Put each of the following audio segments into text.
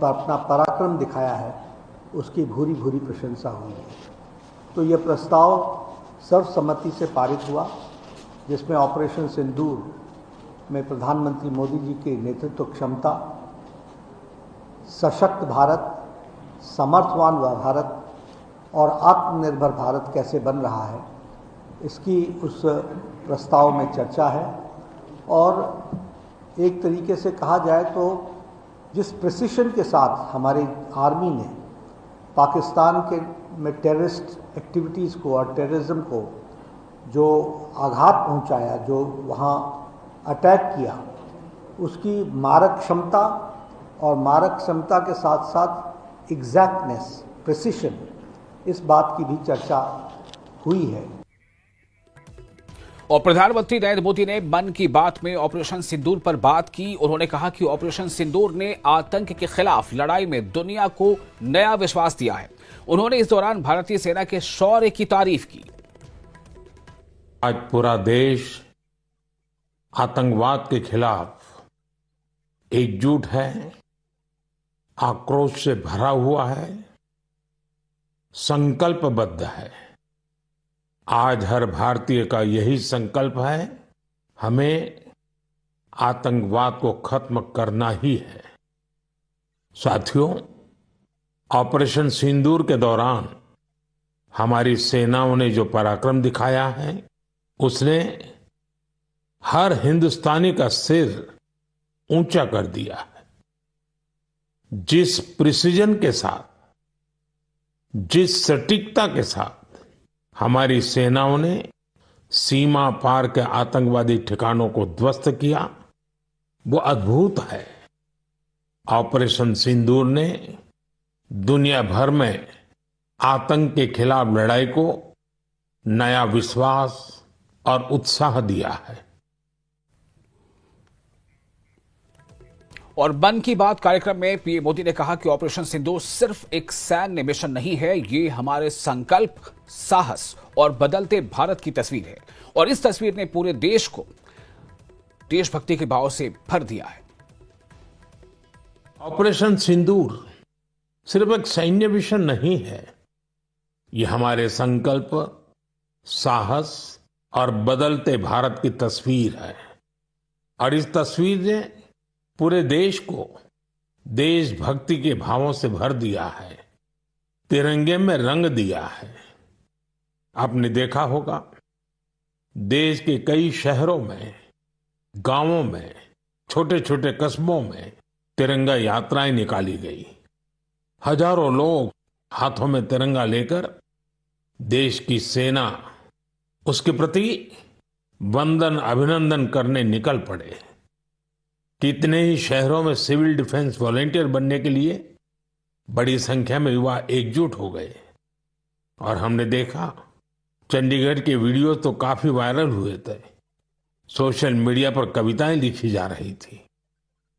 अपना पराक्रम दिखाया है, उसकी भूरी भूरी प्रशंसा हुई है। तो यह प्रस्ताव सर्वसम्मति से पारित हुआ, जिसमें ऑपरेशन सिंदूर में प्रधानमंत्री मोदी जी की नेतृत्व क्षमता, सशक्त भारत, समर्थवान भारत और आत्मनिर्भर भारत कैसे बन रहा है, इसकी उस प्रस्ताव में चर्चा है। और एक तरीके से कहा जाए तो जिस प्रिसिशन के साथ हमारी आर्मी ने पाकिस्तान के में टेररिस्ट एक्टिविटीज़ को और टेररिज्म को जो आघात पहुंचाया, जो वहाँ अटैक किया, उसकी मारक क्षमता और मारक क्षमता के साथ साथ एग्जैक्टनेस, प्रिसिशन, इस बात की भी चर्चा हुई है। और प्रधानमंत्री नरेंद्र मोदी ने मन की बात में ऑपरेशन सिंदूर पर बात की। उन्होंने कहा कि ऑपरेशन सिंदूर ने आतंक के खिलाफ लड़ाई में दुनिया को नया विश्वास दिया है। उन्होंने इस दौरान भारतीय सेना के शौर्य की तारीफ की। आज पूरा देश आतंकवाद के खिलाफ एकजुट है, आक्रोश से भरा हुआ है, संकल्पबद्ध है। आज हर भारतीय का यही संकल्प है, हमें आतंकवाद को खत्म करना ही है। साथियों, ऑपरेशन सिंदूर के दौरान हमारी सेनाओं ने जो पराक्रम दिखाया है, उसने हर हिंदुस्तानी का सिर ऊंचा कर दिया है। जिस प्रिसीजन के साथ, जिस सटीकता के साथ हमारी सेनाओं ने सीमा पार के आतंकवादी ठिकानों को ध्वस्त किया, वो अद्भुत है। ऑपरेशन सिंदूर ने दुनिया भर में आतंक के खिलाफ लड़ाई को नया विश्वास और उत्साह दिया है। और मन की बात कार्यक्रम में पीएम मोदी ने कहा कि ऑपरेशन सिंदूर सिर्फ एक सैन्य मिशन नहीं है, ये हमारे संकल्प, साहस और बदलते भारत की तस्वीर है। और इस तस्वीर ने पूरे देश को देशभक्ति के भाव से भर दिया है। ऑपरेशन सिंदूर सिर्फ एक सैन्य मिशन नहीं है, ये हमारे संकल्प, साहस और बदलते भारत की तस्वीर है। और इस तस्वीर ने पूरे देश को देशभक्ति के भावों से भर दिया है, तिरंगे में रंग दिया है। आपने देखा होगा, देश के कई शहरों में, गांवों में, छोटे छोटे कस्बों में तिरंगा यात्राएं निकाली गई। हजारों लोग हाथों में तिरंगा लेकर देश की सेना, उसके प्रति वंदन अभिनंदन करने निकल पड़े। कितने ही शहरों में सिविल डिफेंस वॉलेंटियर बनने के लिए बड़ी संख्या में युवा एकजुट हो गए। और हमने देखा, चंडीगढ़ के वीडियो तो काफी वायरल हुए थे। सोशल मीडिया पर कविताएं लिखी जा रही थी,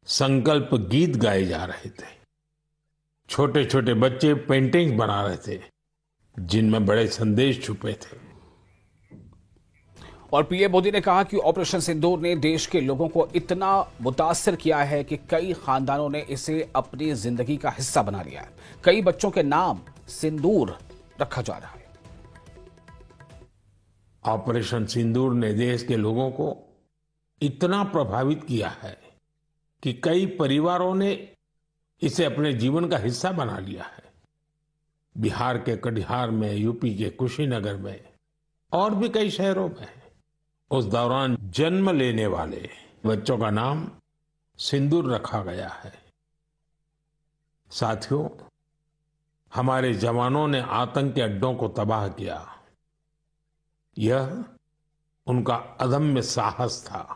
संकल्प गीत गाए जा रहे थे, छोटे छोटे बच्चे पेंटिंग्स बना रहे थे जिनमें बड़े संदेश छुपे थे। और पीएम मोदी ने कहा कि ऑपरेशन सिंदूर ने देश के लोगों को इतना मुतासिर किया है कि कई खानदानों ने इसे अपनी जिंदगी का हिस्सा बना लिया है। कई बच्चों के नाम सिंदूर रखा जा रहा है। ऑपरेशन सिंदूर ने देश के लोगों को इतना प्रभावित किया है कि कई परिवारों ने इसे अपने जीवन का हिस्सा बना लिया है। बिहार के कटिहार में, यूपी के कुशीनगर में और भी कई शहरों में उस दौरान जन्म लेने वाले बच्चों का नाम सिंदूर रखा गया है। साथियों, हमारे जवानों ने आतंक के अड्डों को तबाह किया। यह उनका अदम्य साहस था।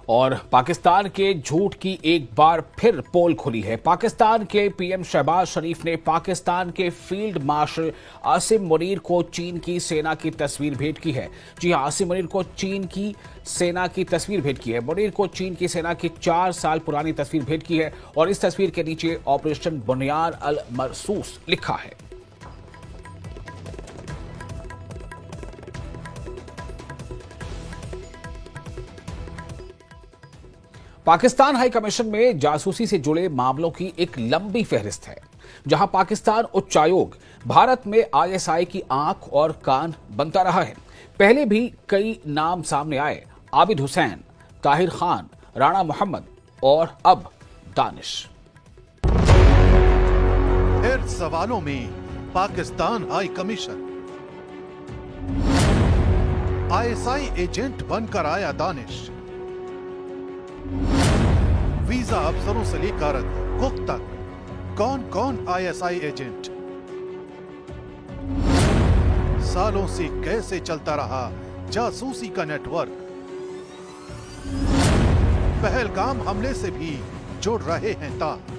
और पाकिस्तान के झूठ की एक बार फिर पोल खुली है। पाकिस्तान के पीएम शहबाज शरीफ ने पाकिस्तान के फील्ड मार्शल आसिम मुनीर को चीन की सेना की तस्वीर भेंट की है। जी हां, आसिम मुनीर को चीन की सेना की तस्वीर भेंट की है। मुनीर को चीन की सेना की 4 साल पुरानी तस्वीर भेंट की है और इस तस्वीर के नीचे ऑपरेशन बुनियान अल मरसूस लिखा है। पाकिस्तान हाई कमीशन में जासूसी से जुड़े मामलों की एक लंबी फहरिस्त है, जहां पाकिस्तान उच्चायोग भारत में आईएसआई की आंख और कान बनता रहा है। पहले भी कई नाम सामने आए, आबिद हुसैन, ताहिर खान, राणा मोहम्मद और अब दानिश। फिर सवालों में Pakistan high commission. ISI agent बनकर आया दानिश। वीजा अफसरों से लेकर कुक तक कौन कौन आईएसआई एजेंट। सालों से कैसे चलता रहा जासूसी का नेटवर्क। पहलगाम हमले से भी जुड़ रहे हैं तार।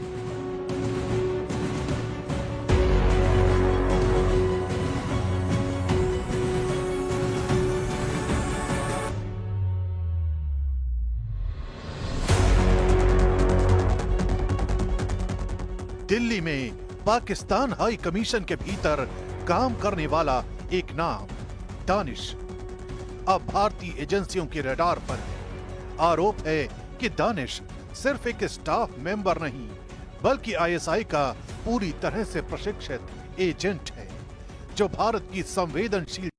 दिल्ली में पाकिस्तान हाई कमीशन के भीतर काम करने वाला एक नाम दानिश अब भारतीय एजेंसियों के रडार पर है। आरोप है कि दानिश सिर्फ एक स्टाफ मेंबर नहीं, बल्कि आईएसआई का पूरी तरह से प्रशिक्षित एजेंट है, जो भारत की संवेदनशील